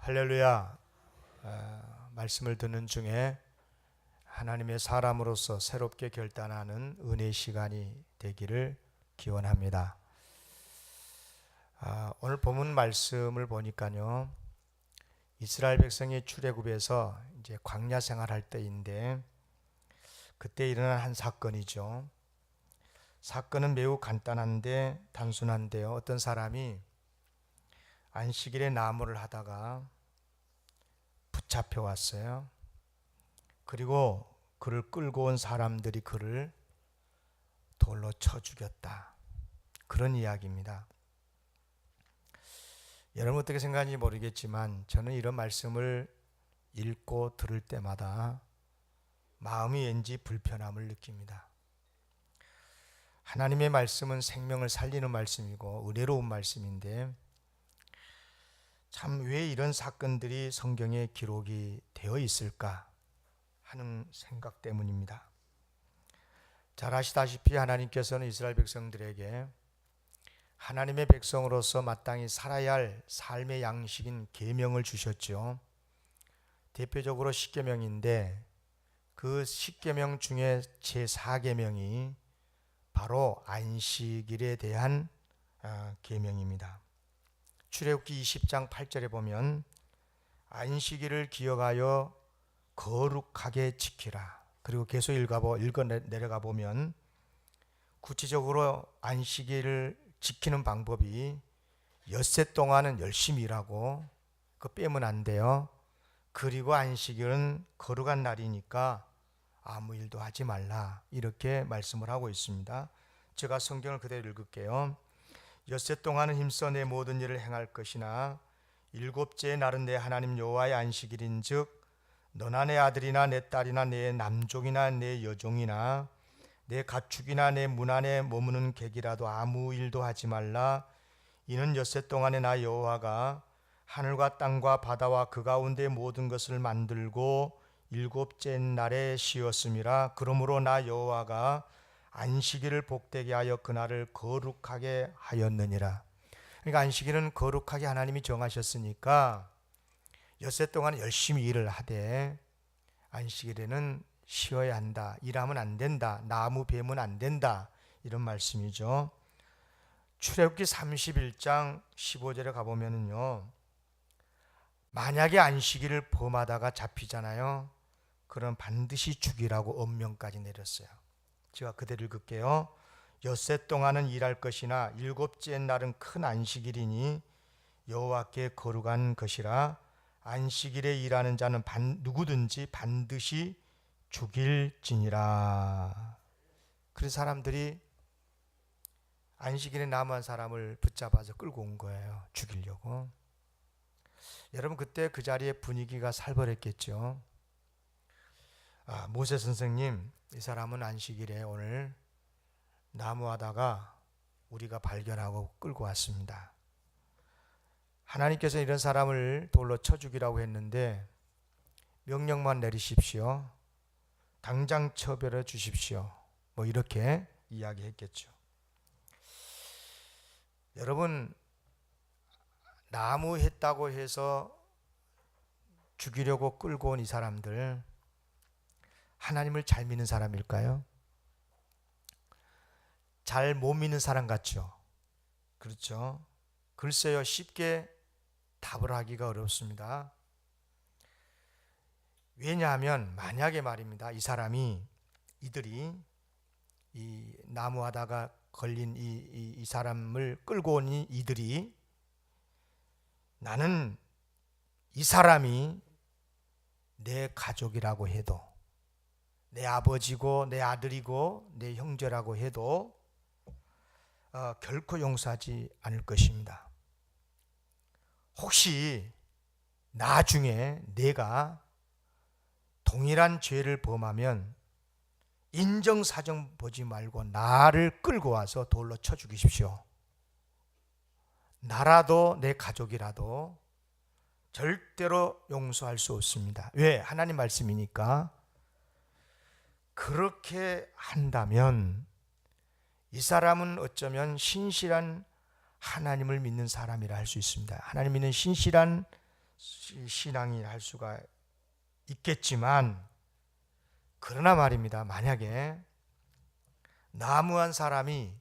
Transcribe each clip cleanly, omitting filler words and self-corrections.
할렐루야. 말씀을 듣는 중에 하나님의 사람으로서 새롭게 결단하는 은혜의 시간이 되기를 기원합니다. 오늘 본문 말씀을 보니까요, 이스라엘 백성이 출애굽에서 이제 광야 생활할 때인데 그때 일어난 한 사건이죠. 사건은 매우 간단한데 단순한데요, 어떤 사람이 안식일에 나무를 하다가 붙잡혀 왔어요. 그리고 그를 끌고 온 사람들이 그를 돌로 쳐 죽였다. 그런 이야기입니다. 여러분 어떻게 생각하는지 모르겠지만 저는 이런 말씀을 읽고 들을 때마다 마음이 왠지 불편함을 느낍니다. 하나님의 말씀은 생명을 살리는 말씀이고 은혜로운 말씀인데 참 왜 이런 사건들이 성경에 기록이 되어 있을까 하는 생각 때문입니다. 잘 아시다시피 하나님께서는 이스라엘 백성들에게 하나님의 백성으로서 마땅히 살아야 할 삶의 양식인 계명을 주셨죠. 대표적으로 십계명인데 그 십계명 중에 제4계명이 바로 안식일에 대한 계명입니다. 출애굽기 20장 8절에 보면 안식일을 기억하여 거룩하게 지키라. 그리고 계속 읽어 내려가 보면 구체적으로 안식일을 지키는 방법이 엿새 동안은 열심히 일하고 그거 빼면 안 돼요. 그리고 안식일은 거룩한 날이니까 아무 일도 하지 말라, 이렇게 말씀을 하고 있습니다. 제가 성경을 그대로 읽을게요. 엿새 동안은 힘써 내 모든 일을 행할 것이나 일곱째의 날은 내 하나님 여호와의 안식일인즉 너나 내 아들이나 내 딸이나 내 남종이나 내 여종이나 내 가축이나 내 문 안에 머무는 객이라도 아무 일도 하지 말라. 이는 엿새 동안에 나 여호와가 하늘과 땅과 바다와 그 가운데 모든 것을 만들고 일곱째 날에 쉬었음이라. 그러므로 나 여호와가 안식일을 복되게 하여 그날을 거룩하게 하였느니라. 그러니까 안식일은 거룩하게 하나님이 정하셨으니까 엿새 동안 열심히 일을 하되 안식일에는 쉬어야 한다. 일하면 안 된다. 나무 베면 안 된다. 이런 말씀이죠. 출애굽기 31장 15절에 가보면요, 만약에 안식일을 범하다가 잡히잖아요. 그럼 반드시 죽이라고 엄명까지 내렸어요. 제가 그대로 읽을게요. 엿새 동안은 일할 것이나 일곱째 날은 큰 안식일이니 여호와께 거룩한 것이라. 안식일에 일하는 자는 누구든지 반드시 죽일지니라. 그래서 사람들이 안식일에 남은 사람을 붙잡아서 끌고 온 거예요. 죽이려고. 여러분 그때 그 자리에 분위기가 살벌했겠죠. 모세 선생님, 이 사람은 안식일에 오늘 나무하다가 우리가 발견하고 끌고 왔습니다. 하나님께서 이런 사람을 돌로 쳐 죽이라고 했는데 명령만 내리십시오. 당장 처벌해 주십시오. 뭐 이렇게 이야기했겠죠. 여러분, 나무했다고 해서 죽이려고 끌고 온 이 사람들 하나님을 잘 믿는 사람일까요? 잘 못 믿는 사람 같죠? 그렇죠? 글쎄요, 쉽게 답을 하기가 어렵습니다. 왜냐하면 만약에 말입니다, 이들이 이 나무하다가 걸린 이 사람을 끌고 온 이들이 나는 이 사람이 내 가족이라고 해도, 내 아버지고 내 아들이고 내 형제라고 해도 결코 용서하지 않을 것입니다. 혹시 나중에 내가 동일한 죄를 범하면 인정사정 보지 말고 나를 끌고 와서 돌로 쳐 죽이십시오. 나라도 내 가족이라도 절대로 용서할 수 없습니다. 왜? 하나님 말씀이니까. 그렇게 한다면 이 사람은 어쩌면 신실한 하나님을 믿는 사람이라 할 수 있습니다. 하나님 믿는 신실한 신앙이 할 수가 있겠지만, 그러나 말입니다. 만약에 나무한 사람이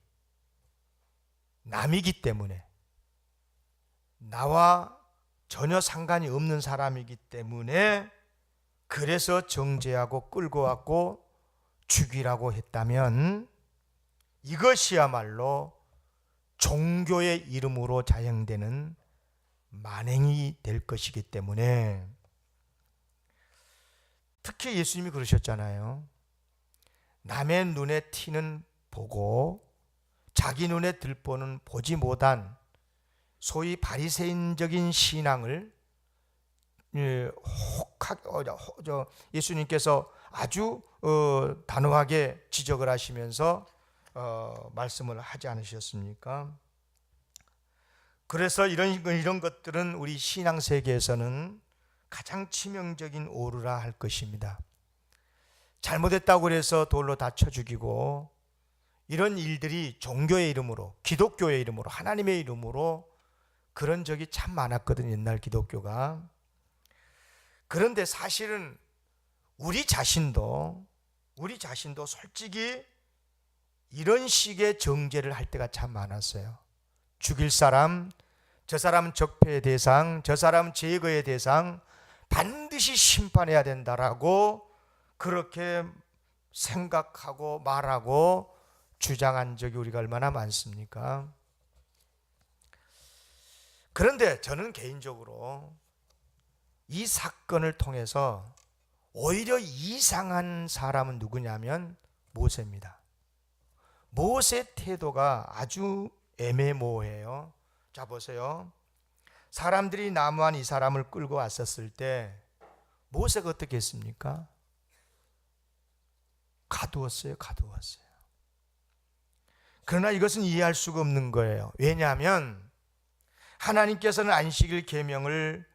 남이기 때문에, 나와 전혀 상관이 없는 사람이기 때문에 그래서 정죄하고 끌고 왔고 죽이라고 했다면, 이것이야말로 종교의 이름으로 자행되는 만행이 될 것이기 때문에, 특히 예수님이 그러셨잖아요. 남의 눈에 티는 보고 자기 눈에 들보는 보지 못한 소위 바리새인적인 신앙을 예수님께서 아주 단호하게 지적을 하시면서 말씀을 하지 않으셨습니까? 그래서 이런 것들은 우리 신앙 세계에서는 가장 치명적인 오류라 할 것입니다. 잘못했다고 해서 돌로 다쳐 죽이고, 이런 일들이 종교의 이름으로, 기독교의 이름으로, 하나님의 이름으로 그런 적이 참 많았거든요, 옛날 기독교가. 그런데 사실은 우리 자신도 솔직히 이런 식의 정죄를 할 때가 참 많았어요. 죽일 사람, 저 사람은 적폐의 대상, 저 사람은 제거의 대상, 반드시 심판해야 된다라고 그렇게 생각하고 말하고 주장한 적이 우리가 얼마나 많습니까? 그런데 저는 개인적으로 이 사건을 통해서 오히려 이상한 사람은 누구냐면 모세입니다. 모세 태도가 아주 애매모호해요. 자, 보세요. 사람들이 나무한 이 사람을 끌고 왔었을 때 모세가 어떻게 했습니까? 가두었어요. 그러나 이것은 이해할 수가 없는 거예요. 왜냐하면 하나님께서는 안식일 계명을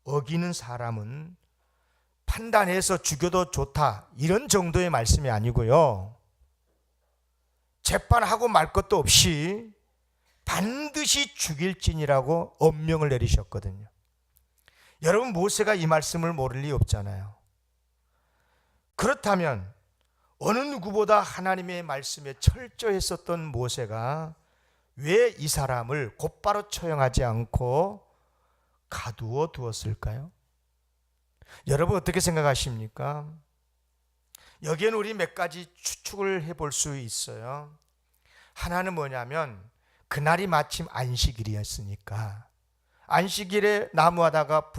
어기는 사람은 판단해서 죽여도 좋다, 이런 정도의 말씀이 아니고요, 재판하고 말 것도 없이 반드시 죽일지니라고 엄명을 내리셨거든요. 여러분, 모세가 이 말씀을 모를 리 없잖아요. 그렇다면 어느 누구보다 하나님의 말씀에 철저했었던 모세가 왜 이 사람을 곧바로 처형하지 않고 가두어 두었을까요? 여러분, 어떻게 생각하십니까? 여기에는 우리 몇 가지 추측을 해볼 수 있어요. 하나는 뭐냐면, 그날이 마침 안식일이었으니까, 안식일에 나무하다가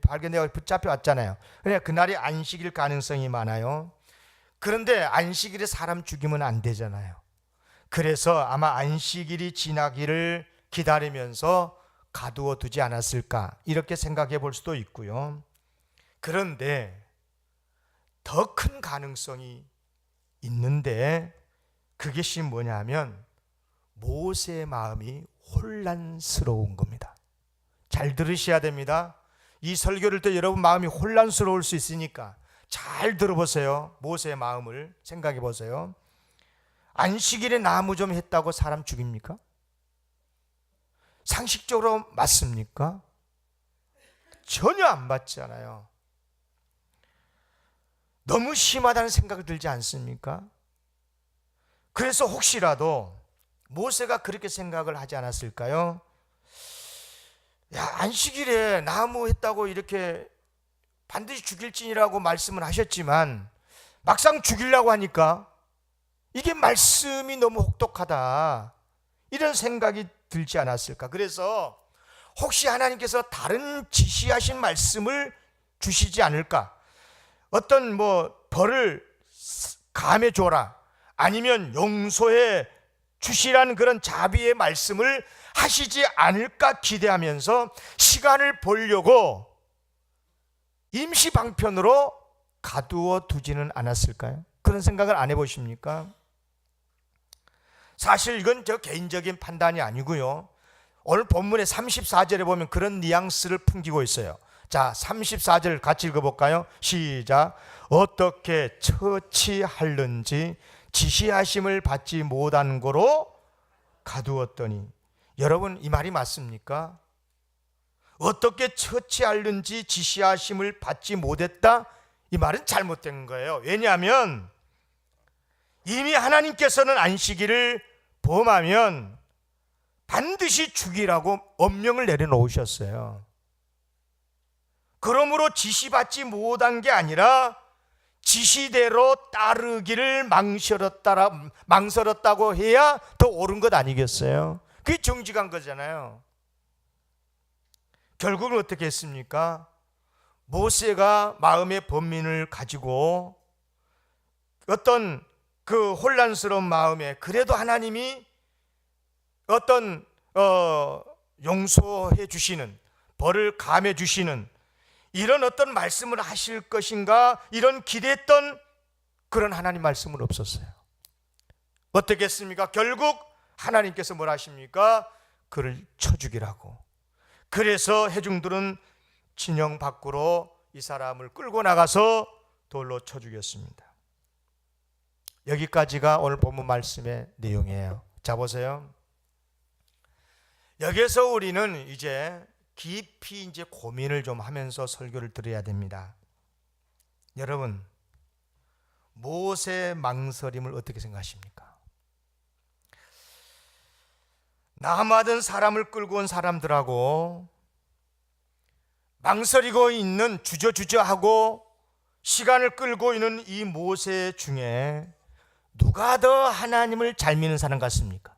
발견되어 붙잡혀 왔잖아요. 그러니까 그날이 안식일 가능성이 많아요. 그런데 안식일에 사람 죽이면 안 되잖아요. 그래서 아마 안식일이 지나기를 기다리면서 가두어 두지 않았을까, 이렇게 생각해 볼 수도 있고요. 그런데 더 큰 가능성이 있는데, 그것이 뭐냐면 모세의 마음이 혼란스러운 겁니다. 잘 들으셔야 됩니다. 이 설교를 때 여러분 마음이 혼란스러울 수 있으니까 잘 들어보세요. 모세의 마음을 생각해 보세요. 안식일에 나무 좀 했다고 사람 죽입니까? 상식적으로 맞습니까? 전혀 안 맞잖아요. 너무 심하다는 생각이 들지 않습니까? 그래서 혹시라도 모세가 그렇게 생각을 하지 않았을까요? 야, 안식일에 나무 했다고 이렇게 반드시 죽일지니라고 말씀을 하셨지만 막상 죽이려고 하니까 이게 말씀이 너무 혹독하다, 이런 생각이 들지 않았을까? 그래서 혹시 하나님께서 다른 지시하신 말씀을 주시지 않을까? 어떤 벌을 감해 줘라, 아니면 용서해 주시라는 그런 자비의 말씀을 하시지 않을까 기대하면서 시간을 보려고 임시 방편으로 가두어 두지는 않았을까요? 그런 생각을 안 해보십니까? 사실 이건 저 개인적인 판단이 아니고요, 오늘 본문의 34절에 보면 그런 뉘앙스를 풍기고 있어요. 자, 34절 같이 읽어볼까요? 시작. 어떻게 처치할는지 지시하심을 받지 못한 거로 가두었더니. 여러분, 이 말이 맞습니까? 어떻게 처치하는지 지시하심을 받지 못했다? 이 말은 잘못된 거예요. 왜냐하면 이미 하나님께서는 안식일을 범하면 반드시 죽이라고 엄명을 내려놓으셨어요. 그러므로 지시받지 못한 게 아니라 지시대로 따르기를 망설였다고 해야 더 옳은 것 아니겠어요? 그게 정직한 거잖아요. 결국은 어떻게 했습니까? 모세가 마음의 번민을 가지고 어떤 그 혼란스러운 마음에 그래도 하나님이 어떤 용서해 주시는, 벌을 감해 주시는 이런 어떤 말씀을 하실 것인가, 이런 기대했던 그런 하나님 말씀은 없었어요. 어떻게 했습니까? 결국 하나님께서 뭘 하십니까? 그를 쳐 죽이라고. 그래서 회중들은 진영 밖으로 이 사람을 끌고 나가서 돌로 쳐 죽였습니다. 여기까지가 오늘 본문 말씀의 내용이에요. 자, 보세요. 여기서 우리는 이제 깊이 이제 고민을 좀 하면서 설교를 드려야 됩니다. 여러분, 모세 망설임을 어떻게 생각하십니까? 남아든 사람을 끌고 온 사람들하고 망설이고 있는, 주저하고 시간을 끌고 있는 이 모세 중에 누가 더 하나님을 잘 믿는 사람 같습니까?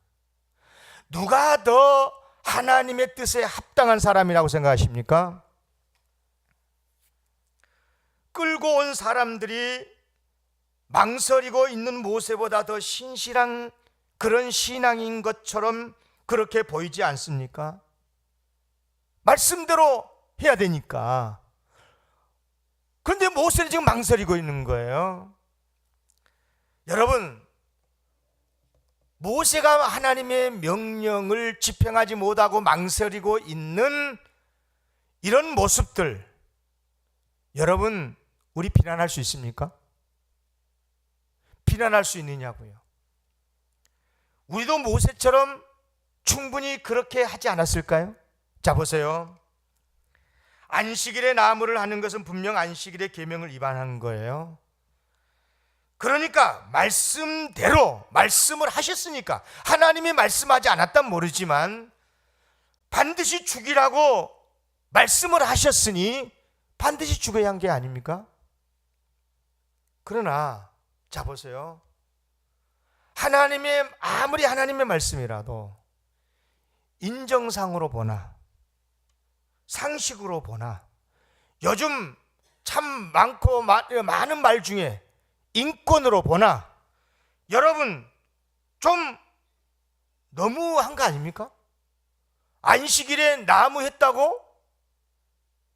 누가 더 하나님의 뜻에 합당한 사람이라고 생각하십니까? 끌고 온 사람들이 망설이고 있는 모세보다 더 신실한 그런 신앙인 것처럼 그렇게 보이지 않습니까? 말씀대로 해야 되니까. 그런데 모세는 지금 망설이고 있는 거예요. 여러분, 모세가 하나님의 명령을 집행하지 못하고 망설이고 있는 이런 모습들, 여러분, 우리 비난할 수 있습니까? 비난할 수 있느냐고요. 우리도 모세처럼 충분히 그렇게 하지 않았을까요? 자, 보세요. 안식일에 나무를 하는 것은 분명 안식일의 계명을 위반한 거예요. 그러니까 말씀대로 말씀을 하셨으니까, 하나님이 말씀하지 않았단 모르지만 반드시 죽이라고 말씀을 하셨으니 반드시 죽어야 한 게 아닙니까? 그러나 자, 보세요. 아무리 하나님의 말씀이라도 인정상으로 보나 상식으로 보나 요즘 참 많고 많은 말 중에 인권으로 보나 여러분 좀 너무한 거 아닙니까? 안식일에 나무 했다고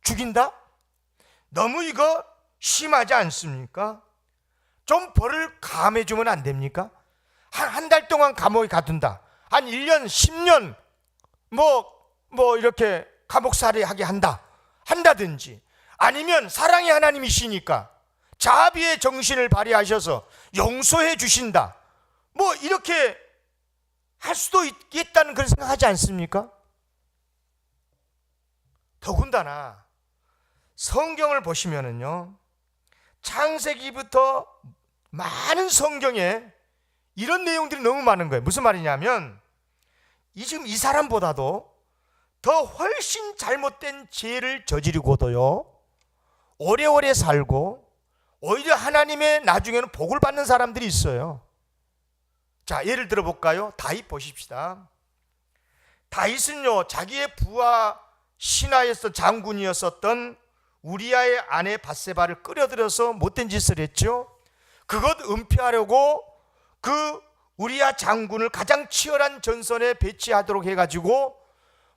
죽인다? 너무 이거 심하지 않습니까? 좀 벌을 감해주면 안 됩니까? 한 달 동안 감옥에 가둔다, 한 1년 10년 뭐 이렇게 감옥살이 하게 한다든지, 아니면 사랑의 하나님이시니까 자비의 정신을 발휘하셔서 용서해 주신다, 뭐 이렇게 할 수도 있겠다는 그런 생각하지 않습니까? 더군다나 성경을 보시면은요, 창세기부터 많은 성경에 이런 내용들이 너무 많은 거예요. 무슨 말이냐면 지금 이 사람보다도 더 훨씬 잘못된 죄를 저지르고도요 오래오래 살고 오히려 하나님의 나중에는 복을 받는 사람들이 있어요. 자, 예를 들어 볼까요? 다윗 보십시다. 다윗은요, 자기의 부하 신하였던 장군이었었던 우리아의 아내 밧세바를 끌어들여서 못된 짓을 했죠. 그것 은폐하려고 그 우리아 장군을 가장 치열한 전선에 배치하도록 해가지고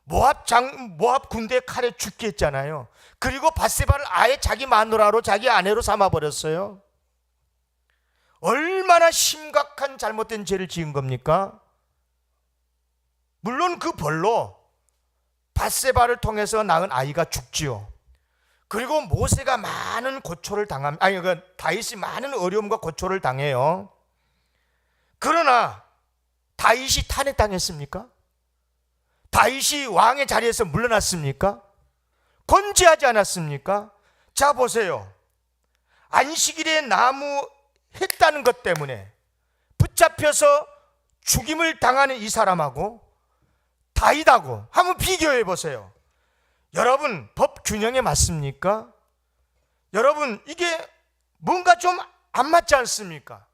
모압 군대 칼에 죽게 했잖아요. 그리고 밧세바를 아예 자기 마누라로, 자기 아내로 삼아버렸어요. 얼마나 심각한 잘못된 죄를 지은 겁니까? 물론 그 벌로 밧세바를 통해서 낳은 아이가 죽지요. 그리고 모세가 많은 고초를 다윗이 많은 어려움과 고초를 당해요. 그러나 다윗이 탄핵당했습니까? 다윗이 왕의 자리에서 물러났습니까? 건재하지 않았습니까? 자 보세요. 안식일에 나무 했다는 것 때문에 붙잡혀서 죽임을 당하는 이 사람하고 다윗하고 한번 비교해 보세요. 여러분, 법 균형에 맞습니까? 여러분, 이게 뭔가 좀 안 맞지 않습니까?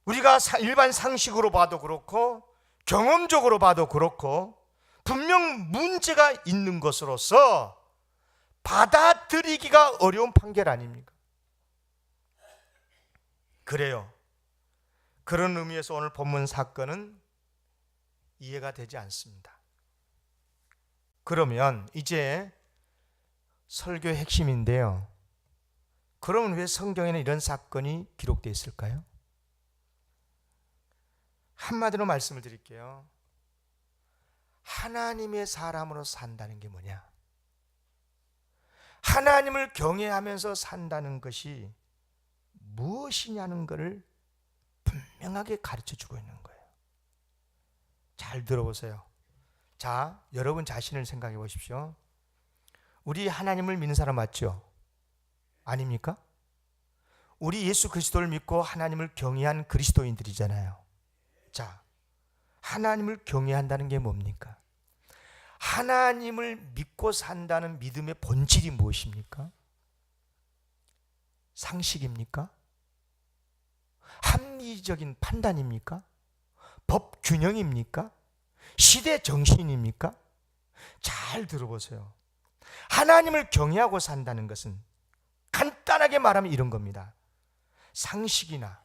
우리가 일반 상식으로 봐도 그렇고 경험적으로 봐도 그렇고 분명 문제가 있는 것으로서 받아들이기가 어려운 판결 아닙니까? 그래요. 그런 의미에서 오늘 본문 사건은 이해가 되지 않습니다. 그러면 이제 설교의 핵심인데요. 그러면 왜 성경에는 이런 사건이 기록되어 있을까요? 한마디로 말씀을 드릴게요. 하나님의 사람으로 산다는 게 뭐냐? 하나님을 경외하면서 산다는 것이 무엇이냐는 것을 분명하게 가르쳐주고 있는 거예요. 잘 들어보세요. 자, 여러분 자신을 생각해 보십시오. 우리 하나님을 믿는 사람 맞죠? 아닙니까? 우리 예수 그리스도를 믿고 하나님을 경외한 그리스도인들이잖아요. 자, 하나님을 경외한다는 게 뭡니까? 하나님을 믿고 산다는 믿음의 본질이 무엇입니까? 상식입니까? 합리적인 판단입니까? 법 균형입니까? 시대 정신입니까? 잘 들어보세요. 하나님을 경외하고 산다는 것은 간단하게 말하면 이런 겁니다. 상식이나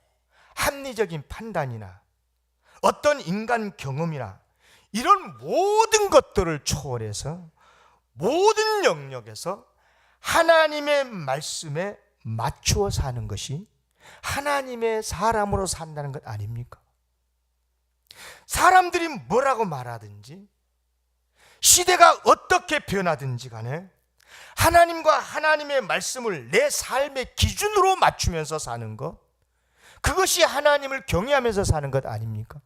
합리적인 판단이나 어떤 인간 경험이나 이런 모든 것들을 초월해서 모든 영역에서 하나님의 말씀에 맞추어 사는 것이 하나님의 사람으로 산다는 것 아닙니까? 사람들이 뭐라고 말하든지 시대가 어떻게 변하든지 간에 하나님과 하나님의 말씀을 내 삶의 기준으로 맞추면서 사는 것, 그것이 하나님을 경외하면서 사는 것 아닙니까?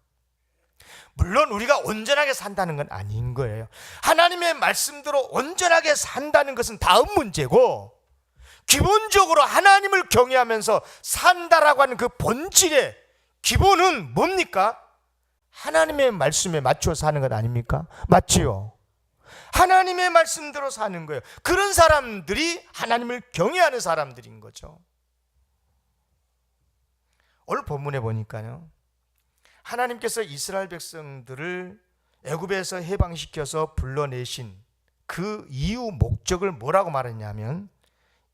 물론 우리가 온전하게 산다는 건 아닌 거예요. 하나님의 말씀대로 온전하게 산다는 것은 다음 문제고, 기본적으로 하나님을 경외하면서 산다라고 하는 그 본질의 기본은 뭡니까? 하나님의 말씀에 맞추어 사는 것 아닙니까? 맞지요? 하나님의 말씀대로 사는 거예요. 그런 사람들이 하나님을 경외하는 사람들인 거죠. 오늘 본문에 보니까요, 하나님께서 이스라엘 백성들을 애굽에서 해방시켜서 불러내신 그 이유 목적을 뭐라고 말했냐면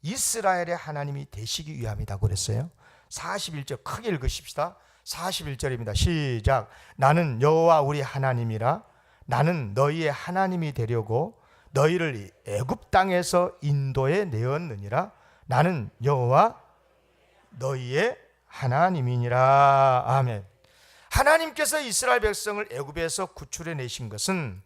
이스라엘의 하나님이 되시기 위함이다 그랬어요. 41절 크게 읽으십시다. 41절입니다. 시작. 나는 여호와 우리 하나님이라. 나는 너희의 하나님이 되려고 너희를 애굽 땅에서 인도해 내었느니라. 나는 여호와 너희의 하나님이니라. 아멘. 하나님께서 이스라엘 백성을 애굽에서 구출해 내신 것은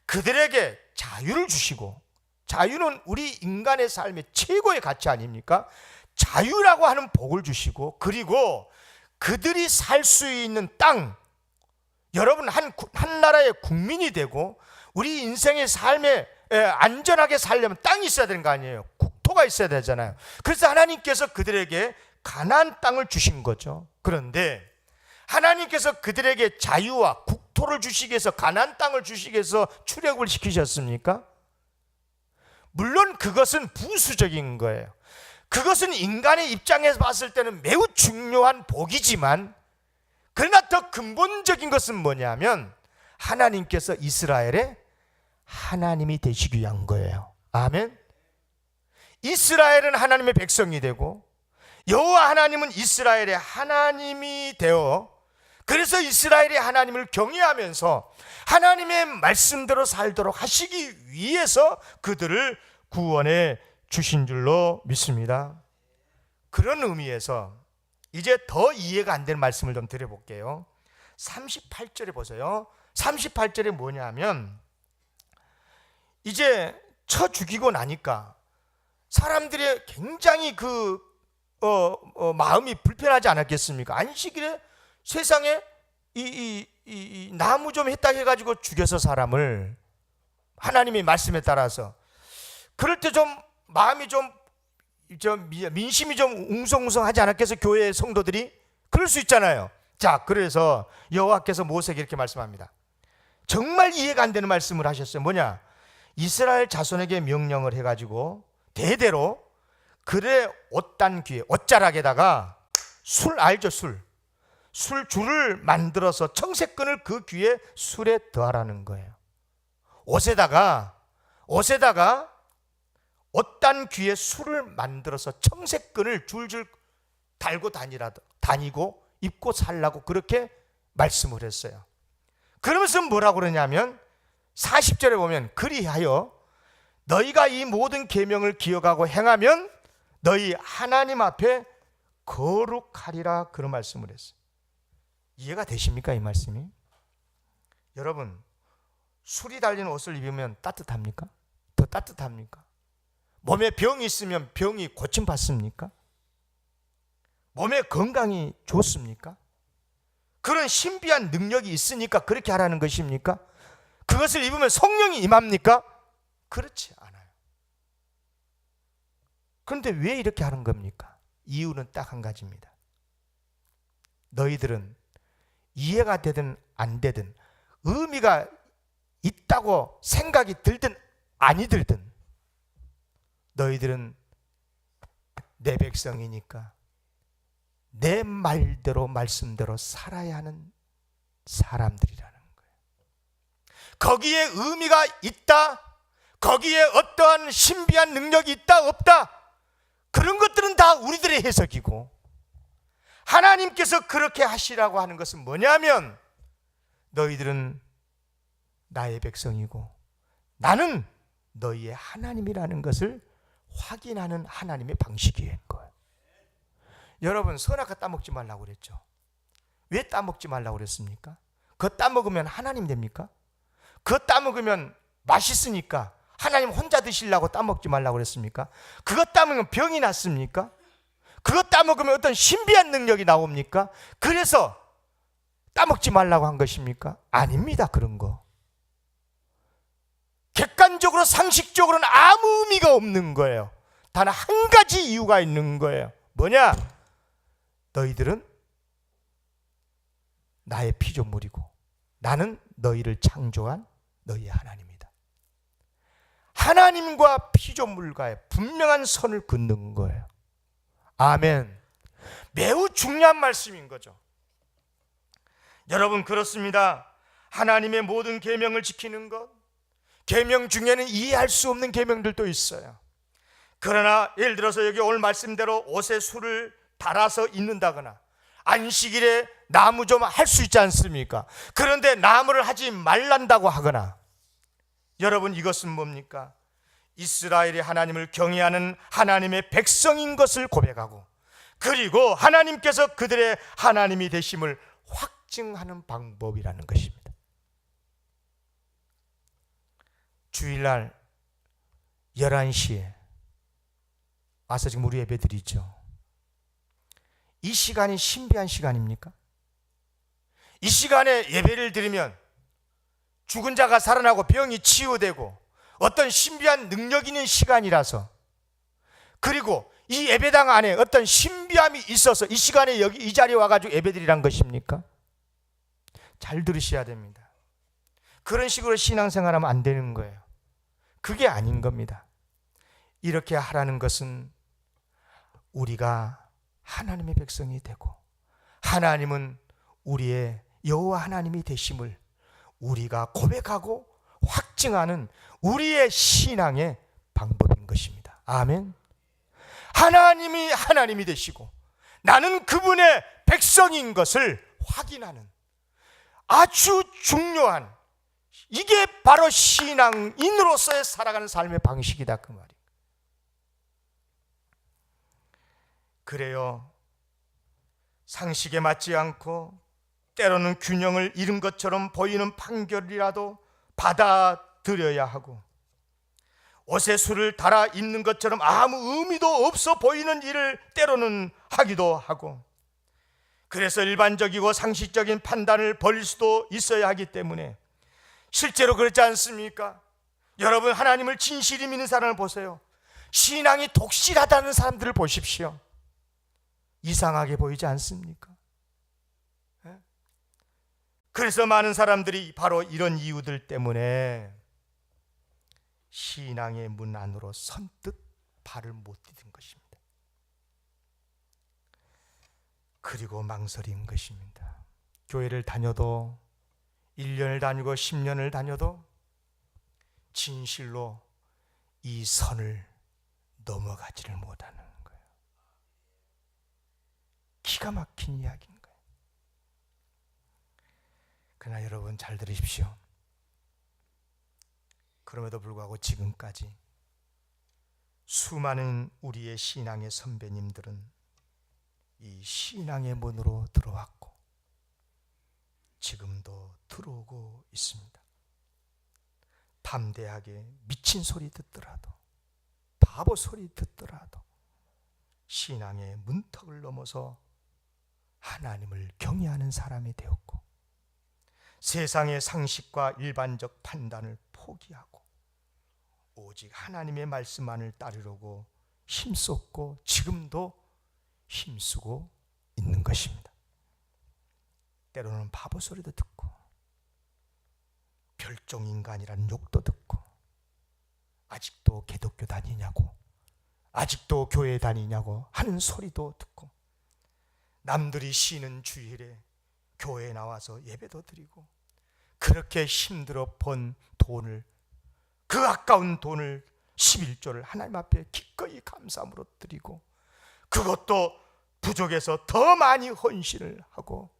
그들에게 자유를 주시고, 자유는 우리 인간의 삶의 최고의 가치 아닙니까? 자유라고 하는 복을 주시고, 그리고 그들이 살 수 있는 땅, 여러분 한 나라의 국민이 되고 우리 인생의 삶에 안전하게 살려면 땅이 있어야 되는 거 아니에요? 국토가 있어야 되잖아요. 그래서 하나님께서 그들에게 가나안 땅을 주신 거죠. 그런데 하나님께서 그들에게 자유와 국토를 주시기 위해서 가나안 땅을 주시기 위해서 출애굽을 시키셨습니까? 물론 그것은 부수적인 거예요. 그것은 인간의 입장에서 봤을 때는 매우 중요한 복이지만, 그러나 더 근본적인 것은 뭐냐면 하나님께서 이스라엘의 하나님이 되시기 위한 거예요. 아멘. 이스라엘은 하나님의 백성이 되고 여호와 하나님은 이스라엘의 하나님이 되어, 그래서 이스라엘이 하나님을 경외하면서 하나님의 말씀대로 살도록 하시기 위해서 그들을 구원해 주신 줄로 믿습니다. 그런 의미에서 이제 더 이해가 안 되는 말씀을 좀 드려볼게요. 38절에 보세요. 38절에 뭐냐면 이제 쳐 죽이고 나니까 사람들의 굉장히 마음이 불편하지 않았겠습니까? 안식일에 세상에 이 나무 좀 했다 해가지고 죽여서 사람을 하나님의 말씀에 따라서, 그럴 때 좀 마음이 좀 민심이 좀 웅성웅성하지 않았겠어? 교회 성도들이 그럴 수 있잖아요. 자, 그래서 여호와께서 모세에게 이렇게 말씀합니다. 정말 이해가 안 되는 말씀을 하셨어요. 뭐냐? 이스라엘 자손에게 명령을 해가지고 대대로 그래 옷단 귀에 옷자락에다가 술 알죠? 술줄을 만들어서 청색끈을 그 귀에 술에 더하라는 거예요. 옷에다가 옷단 귀에 술을 만들어서 청색끈을 줄줄 달고 다니고 입고 살라고 그렇게 말씀을 했어요. 그러면서 뭐라고 그러냐면 40절에 보면 그리하여 너희가 이 모든 계명을 기억하고 행하면 너희 하나님 앞에 거룩하리라 그런 말씀을 했어요. 이해가 되십니까? 이 말씀이? 여러분, 술이 달린 옷을 입으면 따뜻합니까? 더 따뜻합니까? 몸에 병이 있으면 병이 고침받습니까? 몸에 건강이 좋습니까? 그런 신비한 능력이 있으니까 그렇게 하라는 것입니까? 그것을 입으면 성령이 임합니까? 그렇지 않아요. 그런데 왜 이렇게 하는 겁니까? 이유는 딱 한 가지입니다. 너희들은 이해가 되든 안 되든 의미가 있다고 생각이 들든 아니 들든 너희들은 내 백성이니까 내 말씀대로 살아야 하는 사람들이라는 거예요. 거기에 의미가 있다, 거기에 어떠한 신비한 능력이 있다 없다, 그런 것들은 다 우리들의 해석이고, 하나님께서 그렇게 하시라고 하는 것은 뭐냐면 너희들은 나의 백성이고 나는 너희의 하나님이라는 것을 확인하는 하나님의 방식인 거예요. 여러분, 선악과 따먹지 말라고 그랬죠. 왜 따먹지 말라고 그랬습니까? 그거 따먹으면 하나님 됩니까? 그거 따먹으면 맛있으니까 하나님 혼자 드시려고 따먹지 말라고 그랬습니까? 그거 따먹으면 병이 났습니까? 그거 따먹으면 어떤 신비한 능력이 나옵니까? 그래서 따먹지 말라고 한 것입니까? 아닙니다. 그런 거 객관적으로 상식적으로는 아무 의미가 없는 거예요. 단 한 가지 이유가 있는 거예요. 뭐냐? 너희들은 나의 피조물이고 나는 너희를 창조한 너희의 하나님이다. 하나님과 피조물과의 분명한 선을 긋는 거예요. 아멘. 매우 중요한 말씀인 거죠. 여러분, 그렇습니다. 하나님의 모든 계명을 지키는 것, 계명 중에는 이해할 수 없는 계명들도 있어요. 그러나 예를 들어서 여기 오늘 말씀대로 옷에 술을 달아서 입는다거나 안식일에 나무 좀 할 수 있지 않습니까? 그런데 나무를 하지 말란다고 하거나, 여러분, 이것은 뭡니까? 이스라엘이 하나님을 경외하는 하나님의 백성인 것을 고백하고, 그리고 하나님께서 그들의 하나님이 되심을 확증하는 방법이라는 것입니다. 주일날 11시에 와서 지금 우리 예배 드리죠. 이 시간이 신비한 시간입니까? 이 시간에 예배를 드리면 죽은 자가 살아나고 병이 치유되고 어떤 신비한 능력 있는 시간이라서, 그리고 이 예배당 안에 어떤 신비함이 있어서 이 시간에 여기 이 자리에 와가지고 예배드리란 것입니까? 잘 들으셔야 됩니다. 그런 식으로 신앙생활하면 안 되는 거예요. 그게 아닌 겁니다. 이렇게 하라는 것은 우리가 하나님의 백성이 되고 하나님은 우리의 여호와 하나님이 되심을 우리가 고백하고 확증하는 우리의 신앙의 방법인 것입니다. 아멘. 하나님이 하나님이 되시고 나는 그분의 백성인 것을 확인하는 아주 중요한, 이게 바로 신앙인으로서의 살아가는 삶의 방식이다, 그 말이에요. 그래요, 상식에 맞지 않고 때로는 균형을 잃은 것처럼 보이는 판결이라도 받아들여야 하고, 옷에 술을 달아 입는 것처럼 아무 의미도 없어 보이는 일을 때로는 하기도 하고, 그래서 일반적이고 상식적인 판단을 벌일 수도 있어야 하기 때문에, 실제로 그렇지 않습니까? 여러분, 하나님을 진실히 믿는 사람을 보세요. 신앙이 독실하다는 사람들을 보십시오. 이상하게 보이지 않습니까? 그래서 많은 사람들이 바로 이런 이유들 때문에 신앙의 문 안으로 선뜻 발을 못 디딘 것입니다. 그리고 망설인 것입니다. 교회를 다녀도 1년을 다니고 10년을 다녀도 진실로 이 선을 넘어가지를 못하는 거예요. 기가 막힌 이야기인 거예요. 그러나 여러분 잘 들으십시오. 그럼에도 불구하고 지금까지 수많은 우리의 신앙의 선배님들은 이 신앙의 문으로 들어왔고 지금도 들어오고 있습니다. 담대하게 미친 소리 듣더라도, 바보 소리 듣더라도 신앙의 문턱을 넘어서 하나님을 경외하는 사람이 되었고, 세상의 상식과 일반적 판단을 포기하고 오직 하나님의 말씀만을 따르려고 힘썼고 지금도 힘쓰고 있는 것입니다. 때로는 바보 소리도 듣고 별종인간이라는 욕도 듣고, 아직도 기독교 다니냐고, 아직도 교회 다니냐고 하는 소리도 듣고, 남들이 쉬는 주일에 교회에 나와서 예배도 드리고, 그렇게 힘들어 번 돈을, 그 아까운 돈을 11조를 하나님 앞에 기꺼이 감사함으로 드리고, 그것도 부족해서 더 많이 헌신을 하고,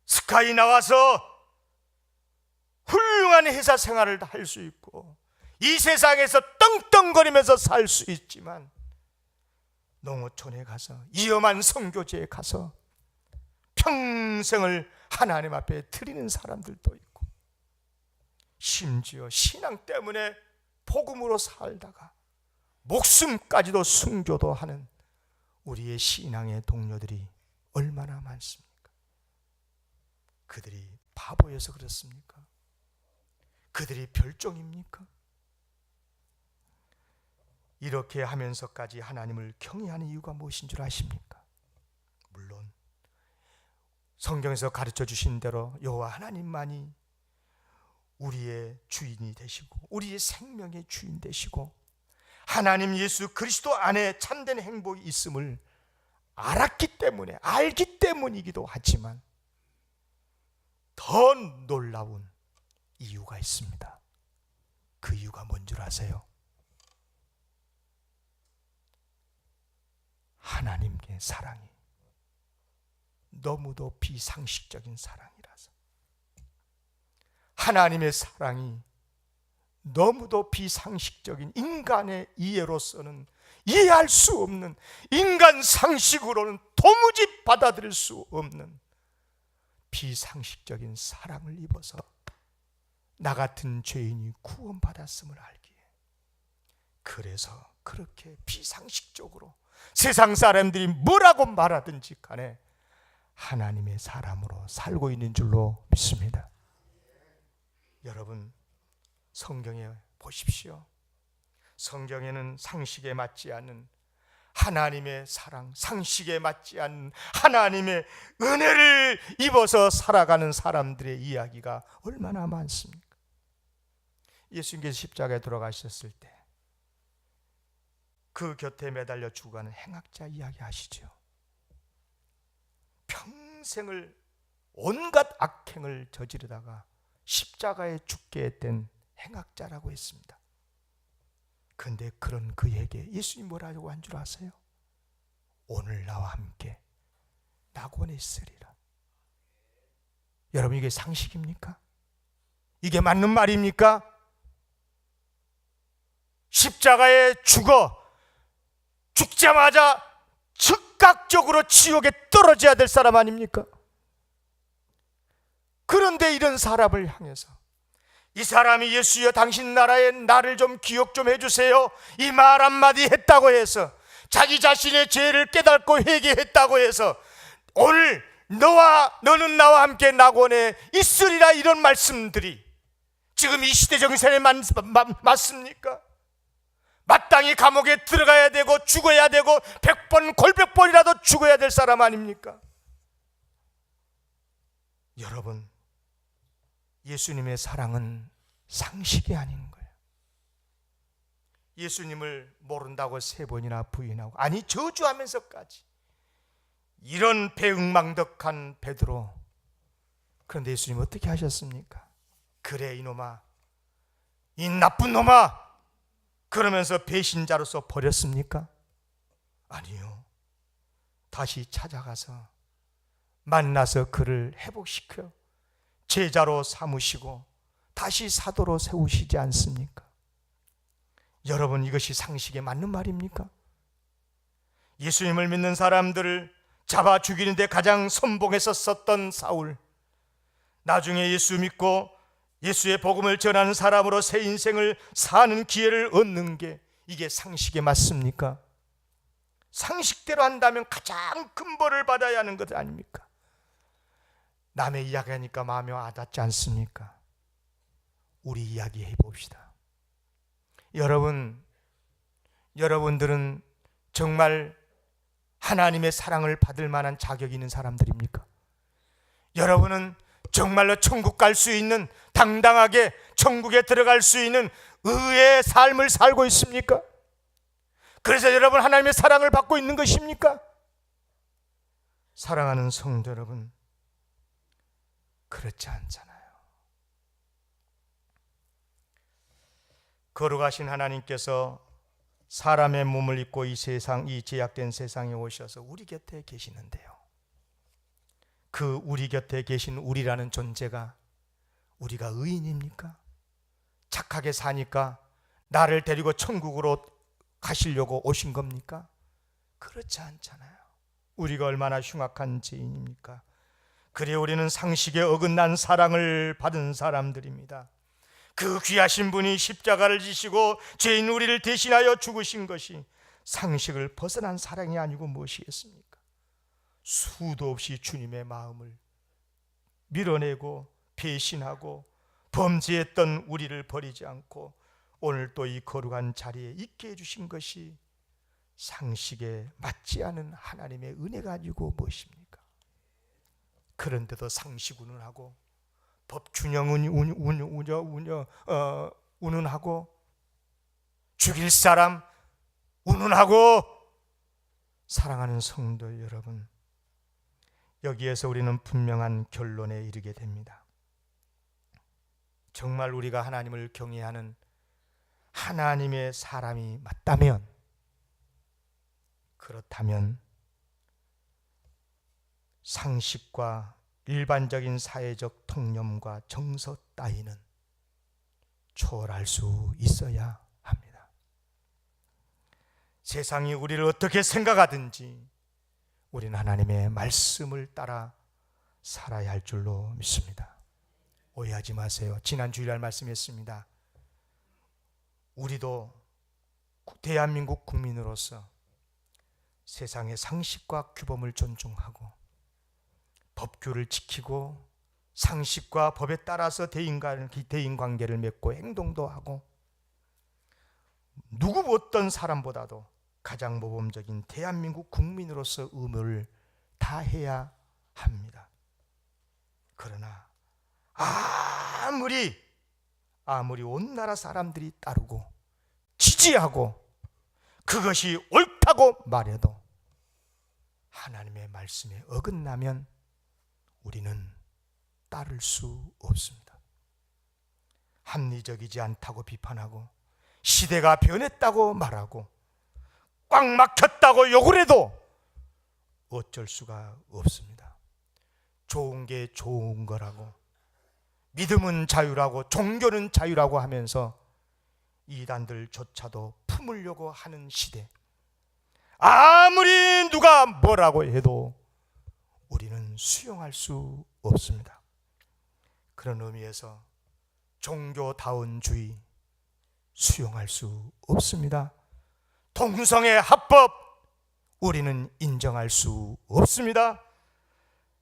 스카이 나와서 훌륭한 회사 생활을 할 수 있고 이 세상에서 떵떵거리면서 살 수 있지만, 농어촌에 가서 위험한 선교지에 가서 평생을 하나님 앞에 드리는 사람들도 있고, 심지어 신앙 때문에 복음으로 살다가 목숨까지도 순교도 하는 우리의 신앙의 동료들이 얼마나 많습니까? 그들이 바보여서 그렇습니까? 그들이 별종입니까? 이렇게 하면서까지 하나님을 경외하는 이유가 무엇인 줄 아십니까? 물론 성경에서 가르쳐 주신 대로 여호와 하나님만이 우리의 주인이 되시고 우리의 생명의 주인 되시고 하나님 예수 그리스도 안에 참된 행복이 있음을 알았기 때문에, 알기 때문이기도 하지만 더 놀라운 이유가 있습니다. 그 이유가 뭔 줄 아세요? 하나님의 사랑이 너무도 비상식적인 사랑이라서, 하나님의 사랑이 너무도 비상식적인, 인간의 이해로서는 이해할 수 없는, 인간 상식으로는 도무지 받아들일 수 없는 비상식적인 사랑을 입어서 나 같은 죄인이 구원받았음을 알기에, 그래서 그렇게 비상식적으로 세상 사람들이 뭐라고 말하든지 간에 하나님의 사람으로 살고 있는 줄로 믿습니다. 여러분, 성경에 보십시오. 성경에는 상식에 맞지 않는 하나님의 사랑, 상식에 맞지 않는 하나님의 은혜를 입어서 살아가는 사람들의 이야기가 얼마나 많습니까? 예수님께서 십자가에 돌아가셨을 때 그 곁에 매달려 죽어가는 행악자 이야기 아시죠? 평생을 온갖 악행을 저지르다가 십자가에 죽게 된 행악자라고 했습니다. 그런데 그런 그에게 예수님이 뭐라고 한 줄 아세요? 오늘 나와 함께 낙원에 있으리라. 여러분, 이게 상식입니까? 이게 맞는 말입니까? 십자가에 죽자마자 즉각적으로 지옥에 떨어져야 될 사람 아닙니까? 그런데 이런 사람을 향해서 이 사람이 예수여 당신 나라에 나를 좀 기억 좀 해주세요, 이 말 한마디 했다고 해서, 자기 자신의 죄를 깨닫고 회개했다고 해서 오늘 너는 나와 함께 낙원에 있으리라, 이런 말씀들이 지금 이 시대 정신에 맞습니까? 마땅히 감옥에 들어가야 되고 죽어야 되고 100번 골백번이라도 죽어야 될 사람 아닙니까? 여러분, 예수님의 사랑은 상식이 아닌 거예요. 예수님을 모른다고 3번이나 부인하고, 아니 저주하면서까지 이런 배응망덕한 베드로. 그런데 예수님 어떻게 하셨습니까? 그래 이놈아, 이 나쁜 놈아, 그러면서 배신자로서 버렸습니까? 아니요. 다시 찾아가서 만나서 그를 회복시켜 제자로 삼으시고 다시 사도로 세우시지 않습니까? 여러분, 이것이 상식에 맞는 말입니까? 예수님을 믿는 사람들을 잡아 죽이는데 가장 선봉했었던 사울, 나중에 예수 믿고 예수의 복음을 전하는 사람으로 새 인생을 사는 기회를 얻는 게 이게 상식에 맞습니까? 상식대로 한다면 가장 큰 벌을 받아야 하는 것 아닙니까? 남의 이야기하니까 마음에 와닿지 않습니까? 우리 이야기해 봅시다. 여러분들은 정말 하나님의 사랑을 받을 만한 자격이 있는 사람들입니까? 여러분은 정말로 천국 갈 수 있는, 당당하게 천국에 들어갈 수 있는 의의 삶을 살고 있습니까? 그래서 여러분 하나님의 사랑을 받고 있는 것입니까? 사랑하는 성도 여러분, 그렇지 않잖아요. 거룩하신 하나님께서 사람의 몸을 입고 이 제약된 세상에 오셔서 우리 곁에 계시는데요, 그 우리 곁에 계신 우리라는 존재가 우리가 의인입니까? 착하게 사니까 나를 데리고 천국으로 가시려고 오신 겁니까? 그렇지 않잖아요. 우리가 얼마나 흉악한 죄인입니까? 그래 우리는 상식에 어긋난 사랑을 받은 사람들입니다. 그 귀하신 분이 십자가를 지시고 죄인 우리를 대신하여 죽으신 것이 상식을 벗어난 사랑이 아니고 무엇이겠습니까? 수도 없이 주님의 마음을 밀어내고 배신하고 범죄했던 우리를 버리지 않고 오늘 또 이 거룩한 자리에 있게 해주신 것이 상식에 맞지 않은 하나님의 은혜가 아니고 무엇입니까? 그런데도 상식 운운하고 법균형 운운하고 죽일 사람 운운하고. 사랑하는 성도 여러분, 여기에서 우리는 분명한 결론에 이르게 됩니다. 정말 우리가 하나님을 경외하는 하나님의 사람이 맞다면, 그렇다면 상식과 일반적인 사회적 통념과 정서 따위는 초월할 수 있어야 합니다. 세상이 우리를 어떻게 생각하든지 우리는 하나님의 말씀을 따라 살아야 할 줄로 믿습니다. 오해하지 마세요. 지난 주일날 말씀했습니다. 우리도 대한민국 국민으로서 세상의 상식과 규범을 존중하고 법규를 지키고 상식과 법에 따라서 대인관계를 맺고 행동도 하고 누구 어떤 사람보다도 가장 모범적인 대한민국 국민으로서 의무를 다해야 합니다. 그러나 아무리 온 나라 사람들이 따르고 지지하고 그것이 옳다고 말해도 하나님의 말씀에 어긋나면 우리는 따를 수 없습니다. 합리적이지 않다고 비판하고 시대가 변했다고 말하고 꽉 막혔다고 욕을 해도 어쩔 수가 없습니다. 좋은 게 좋은 거라고, 믿음은 자유라고, 종교는 자유라고 하면서 이단들조차도 품으려고 하는 시대, 아무리 누가 뭐라고 해도 우리는 수용할 수 없습니다. 그런 의미에서 종교다운주의 수용할 수 없습니다. 동성애 합법 우리는 인정할 수 없습니다.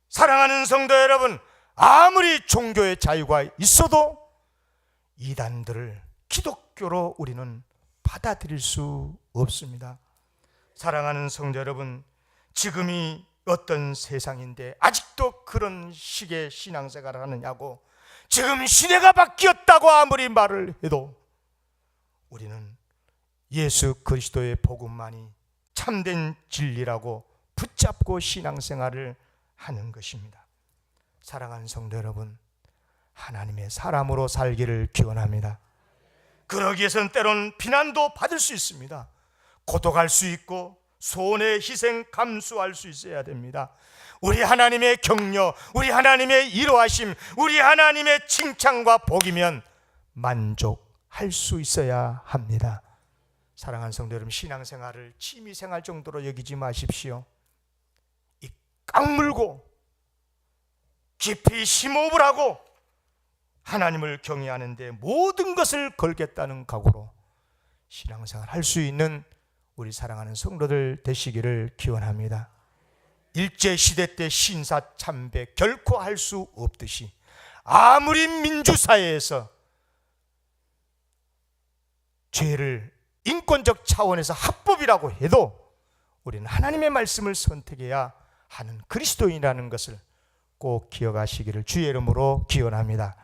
사랑하는 성도 여러분, 아무리 종교의 자유가 있어도 이단들을 기독교로 우리는 받아들일 수 없습니다. 사랑하는 성도 여러분, 지금이 어떤 세상인데 아직도 그런 식의 신앙생활을 하느냐고, 지금 시대가 바뀌었다고 아무리 말을 해도 우리는 예수 그리스도의 복음만이 참된 진리라고 붙잡고 신앙생활을 하는 것입니다. 사랑하는 성도 여러분, 하나님의 사람으로 살기를 기원합니다. 그러기 위해서는 때로는 비난도 받을 수 있습니다. 고독할 수 있고 손의 희생 감수할 수 있어야 됩니다. 우리 하나님의 격려, 우리 하나님의 이로하심, 우리 하나님의 칭찬과 복이면 만족할 수 있어야 합니다. 사랑하는 성도 여러분, 신앙생활을 취미생활 정도로 여기지 마십시오. 이 깡물고 깊이 심호흡을 하고 하나님을 경외하는데 모든 것을 걸겠다는 각오로 신앙생활 할 수 있는 우리 사랑하는 성도들 되시기를 기원합니다. 일제시대 때 신사참배 결코 할 수 없듯이 아무리 민주사회에서 죄를 인권적 차원에서 합법이라고 해도 우리는 하나님의 말씀을 선택해야 하는 그리스도인이라는 것을 꼭 기억하시기를 주의 이름으로 기원합니다.